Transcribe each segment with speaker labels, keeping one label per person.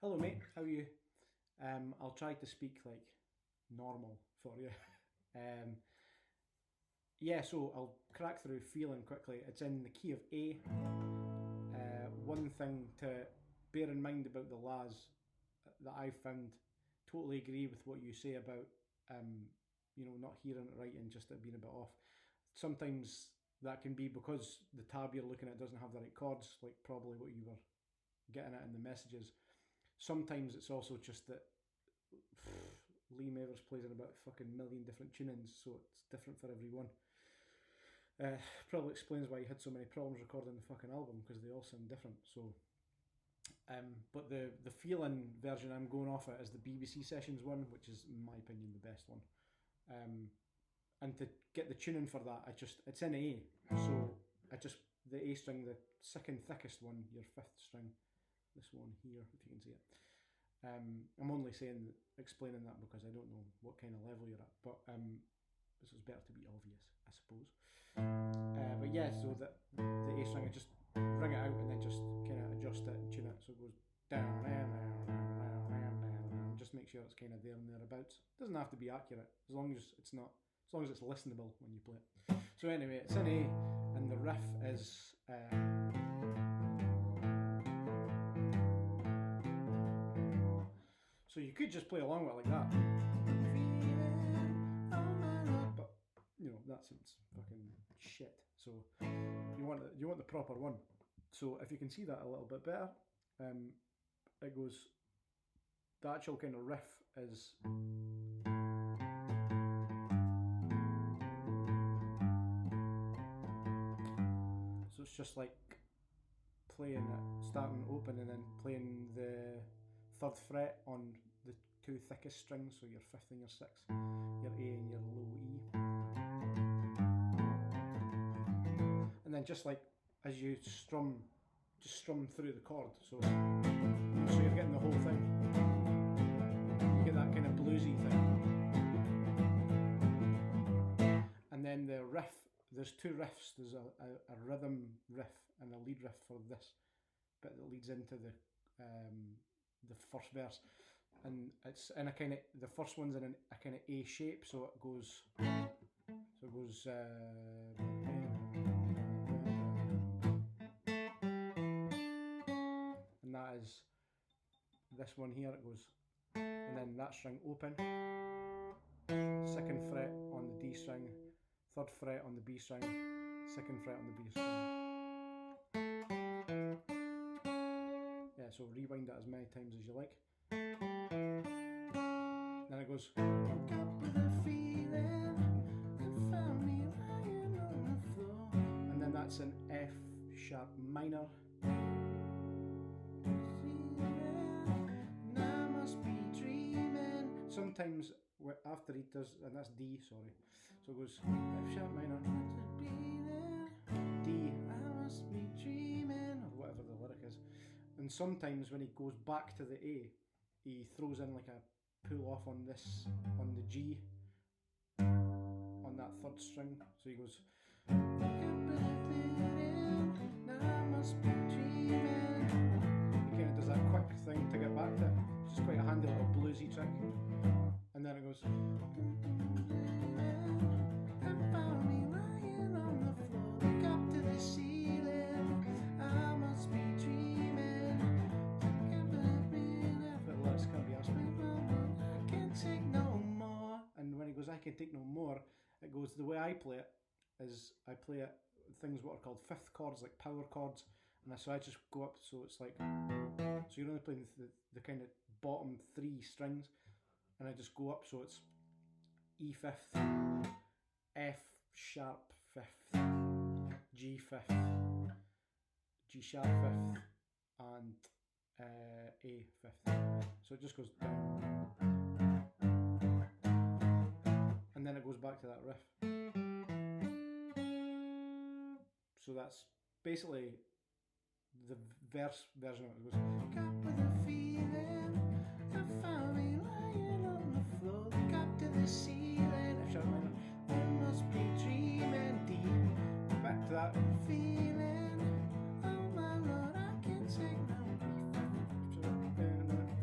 Speaker 1: Hello, mate. How are you? I'll try to speak like normal for you. um, yeah, so I'll crack through feeling quickly. It's in the key of A. One thing to bear in mind about the Laz that I've found, totally agree with what you say about not hearing it right and just it being a bit off. Sometimes that can be because the tab you're looking at doesn't have the right chords, like probably what you were getting at in the messages. Sometimes it's also just that Lee Mavers plays in about a fucking million different tunings, so it's different for everyone. Probably explains why he had so many problems recording the fucking album, because they all sound different. So, but the Feelin version I'm going off at is the BBC Sessions one, which is, in my opinion, the best one. And to get the tuning for that, it's in A, so the A string, the second thickest one, your fifth string, this one here, if you can see it. I'm only explaining that because I don't know what kind of level you're at, but this is better to be obvious, I suppose. But yeah, so that the A string, I just bring it out and then just kind of adjust it and tune it so it goes down, and just make sure it's kind of there and thereabouts. It doesn't have to be accurate as long as it's listenable when you play it. So anyway, it's in A, and the riff is. So you could just play along with it like that. But, that sounds fucking shit. So you want the proper one. So if you can see that a little bit better, it goes, the actual kind of riff is... So it's just like playing it, starting open and then playing the third fret on the two thickest strings, so your fifth and your sixth, your A and your low E. And then just like as you strum through the chord, so you're getting the whole thing. You get that kind of bluesy thing. And then the riff, there's two riffs. There's a rhythm riff and a lead riff for this bit that leads into the first verse, and it's in a kind of, the first one's in a kind of A shape, so it goes and that is this one here. It goes, and then that string open, second fret on the D string, third fret on the B string, second fret on the B string. Yeah, so rewind it as many times as you like. Then it goes. And then that's an F sharp minor. Sometimes after he does, and that's D, sorry. So it goes F sharp minor, D, I must be dreaming, or whatever the lyric is. And sometimes when he goes back to the A, he throws in like a pull off on the G, on that third string. So he goes, he kind of does that quick thing to get back to it. It's just quite a handy little bluesy trick. And then it goes, and when he goes, I can take no more, it goes, the way I play it is I play it things what are called fifth chords, like power chords, and so I just go up, so it's like, so you're only playing the kind of bottom three strings, and I just go up, so it's E fifth, F sharp fifth, G fifth, G sharp fifth, and A fifth. So it just goes down. And then it goes back to that riff. So that's basically the verse version of it. It goes, got with a feeling, I found me lying on the floor, got to the ceiling, F sharp minor, I must be dreaming, D, back to that feeling, oh my lord, I can't take no grief.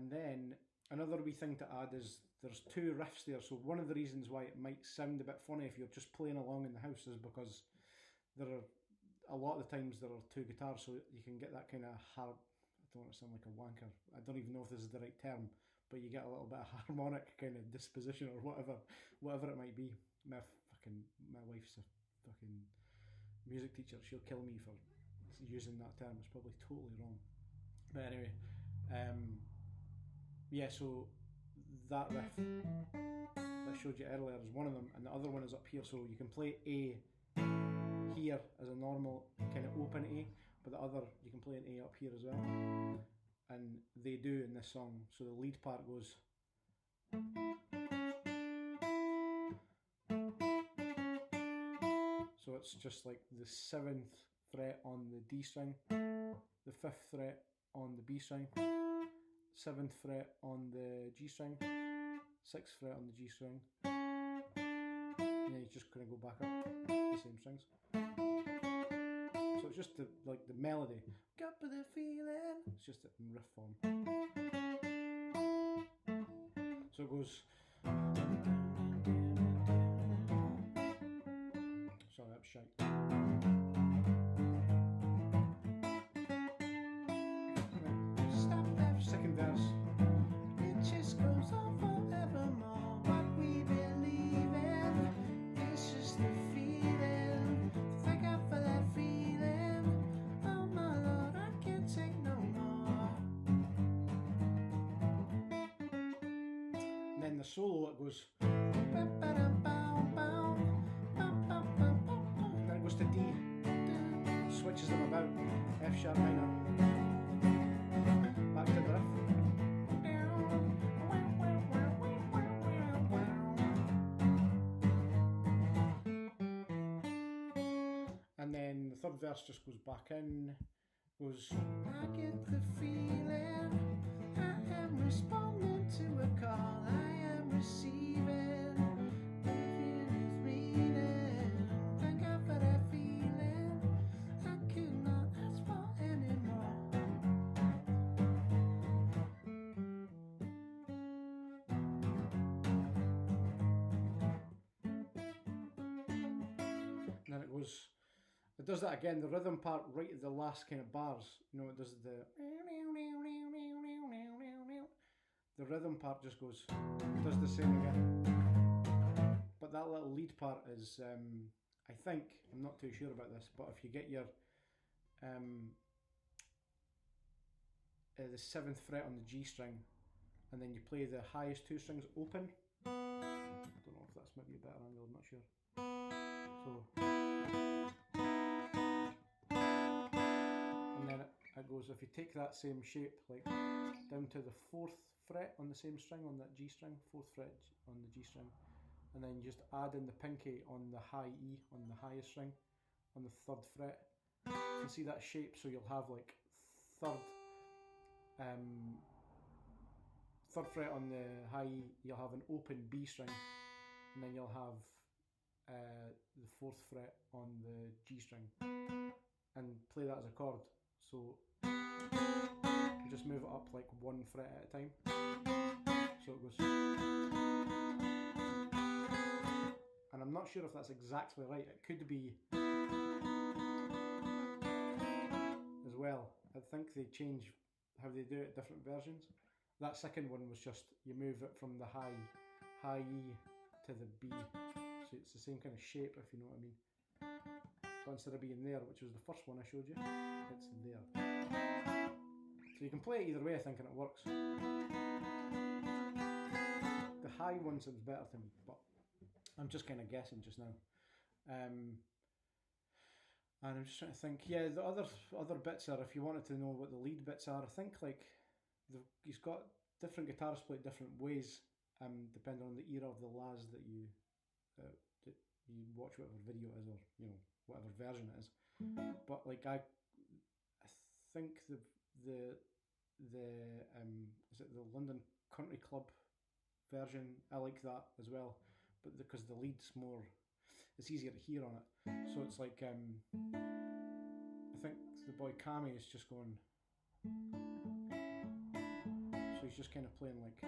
Speaker 1: And then another wee thing to add is there's two riffs there. So one of the reasons why it might sound a bit funny if you're just playing along in the house is because there are a lot of the times there are two guitars, so you can get that kind of hard. I don't want to sound like a wanker. I don't even know if this is the right term, but you get a little bit of harmonic kind of disposition or whatever it might be. My wife's a fucking music teacher. She'll kill me for using that term. It's probably totally wrong. But anyway, yeah. So that riff that I showed you earlier is one of them, and the other one is up here. So you can play A here as a normal kind of open A, but the other you can play an A up here as well, and they do in this song. So the lead part goes, so it's just like the 7th fret on the D string, the 5th fret on the B string, 7th fret on the G string, 6th fret on the G string, and then you just kind of go back up the same strings. So it's just the melody. Got the feeling. It's just in riff form. So it goes. Sorry, that's shite. Stop that second verse. It just goes on forevermore. What we believe in. It's just the feeling. Thank God for that feeling. Oh my Lord, I can't take no more. And then the solo, it goes. And then it goes to D. Switches them about. F sharp minor. Back to the riff. And then the third verse just goes back in, goes, I get the feeling, I am responding to a call, I am receiving, living is meaning, thank God for that feeling, I could not ask for anymore. And then it goes, it does that again, the rhythm part right at the last kind of bars. You know, it does the rhythm part just goes, does the same again. But that little lead part is, I think, I'm not too sure about this, but if you get your the 7th fret on the G string, and then you play the highest two strings open. I don't know if that's maybe a better angle, I'm not sure. So. It goes, if you take that same shape, like down to the 4th fret on the same string, on that G string, 4th fret on the G string, and then you just add in the pinky on the high E, on the highest string, on the 3rd fret. You can see that shape, so you'll have like 3rd fret on the high E, you'll have an open B string, and then you'll have the 4th fret on the G string, and play that as a chord. So you just move it up like 1 fret at a time. So it goes. And I'm not sure if that's exactly right. It could be as well. I think they change how they do it, different versions. That second one was just, you move it from the high E to the B. So it's the same kind of shape, if you know what I mean. But instead of being there, which was the first one I showed you, it's there. So you can play it either way, I think, and it works. The high one sounds better to me, but I'm just kind of guessing just now. And I'm just trying to think. Yeah, the other bits are, if you wanted to know what the lead bits are, I think like he's got different guitarists play it different ways, depending on the era of the Laz that you watch, whatever video it is, or you know, whatever version it is. But like I think the is it the London Country Club version, I like that as well, but because the lead's more, it's easier to hear on it. So it's like I think the boy Kami is just going, so he's just kind of playing like,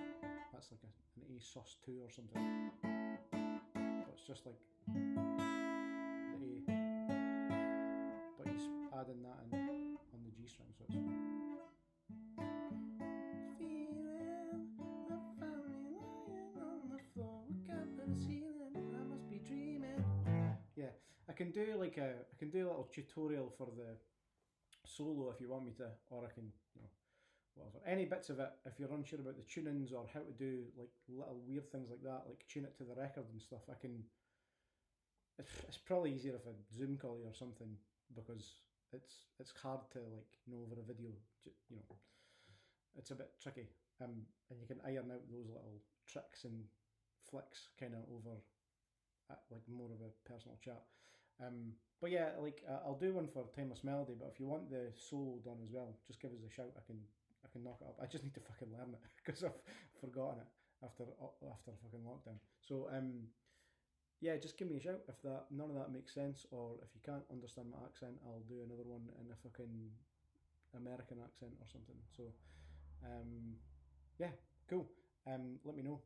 Speaker 1: that's like an A sus2 or something. But it's just like the A. But he's adding that in on the G string, so it's feeling, I found me lying on the floor, look up at the ceiling, I must be dreaming. Yeah, I can do a little tutorial for the solo if you want me to, or I can, whatever. Any bits of it, if you're unsure about the tunings or how to do like little weird things like that, like tune it to the record and stuff, I can. It's probably easier if I Zoom call you or something, because it's hard to like know over a video. It's a bit tricky, and you can iron out those little tricks and flicks kind of over like more of a personal chat. But yeah, like I'll do one for Timeless Melody. But if you want the solo done as well, just give us a shout. I can knock it up. I just need to fucking learn it because I've forgotten it after fucking lockdown. So yeah, just give me a shout if none of that makes sense, or if you can't understand my accent, I'll do another one in a fucking American accent or something. So yeah, cool. Let me know.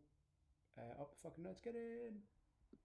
Speaker 1: Up the fucking nuts, get in.